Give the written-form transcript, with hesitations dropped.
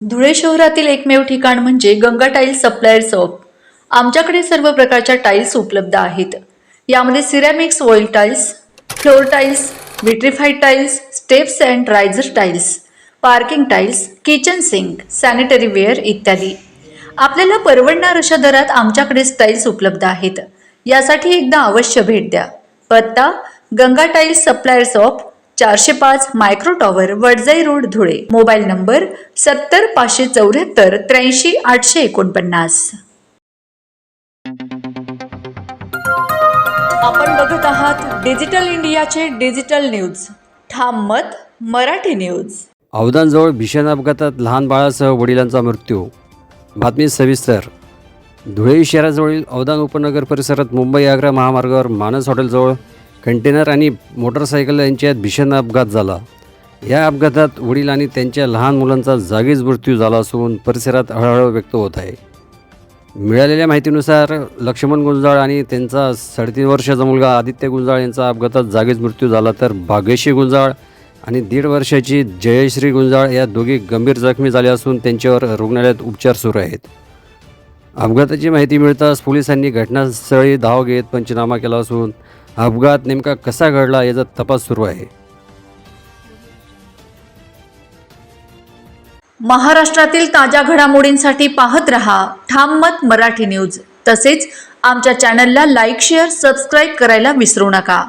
धुळे शहरातील एकमेव ठिकाण म्हणजे गंगा टाइल्स सप्लायर शॉप. आमच्याकडे सर्व प्रकारच्या टाइल्स उपलब्ध आहेत. यामध्ये ceramics, oil tiles, floor tiles, vitrified tiles, steps and riser tiles, parking tiles, kitchen sink, sanitary ware इत्यादी. आपल्याला परवडणार अशा दरात आमच्याकडे टाइल्स उपलब्ध आहेत. यासाठी एकदा अवश्य भेट द्या. पत्ता Ganga tiles supplier shop, 405 micro tower, Wadjai road, Dhule. Mobile number 70 574 83 849. आपण बघत आहात डिजिटल इंडियाचे डिजिटल न्यूज. ठाम मत मराठी न्यूज. अवधानजवळ भीषण अपघातात लहान बाळासह वडिलांचा मृत्यू. बातमी सविस्तर. धुळे शहराजवळील अवधान उपनगर परिसरात मुंबई आग्रा महामार्गावर मानस हॉटेलजवळ कंटेनर आणि मोटरसायकल यांच्यात भीषण अपघात झाला. या अपघातात वडील आणि त्यांच्या लहान मुलांचा जागीच मृत्यू झाला असून परिसरात हळहळ व्यक्त होत आहे. मिळालेल्या माहितीनुसार लक्ष्मण गुंजाळ आणि त्यांचा 3.5 वर्षाचा मुलगा आदित्य गुंजाळ यांचा अपघातात जागीच मृत्यू झाला, तर भाग्यश्री गुंजाळ आणि 1.5 वर्षाची जयश्री गुंजाळ या दोघी गंभीर जखमी झाल्या असून त्यांच्यावर रुग्णालयात उपचार सुरू आहेत. अपघाताची माहिती मिळताच पोलिसांनी घटनास्थळी धाव घेत पंचनामा केला असून अपघात नेमका कसा घडला याचा तपास सुरू आहे. महाराष्ट्रातील ताज्या घडामोडींसाठी पाहत रहा ठाम मत मराठी न्यूज. तसेच आमच्या चॅनलला लाईक, शेअर, सबस्क्राईब करायला विसरू नका.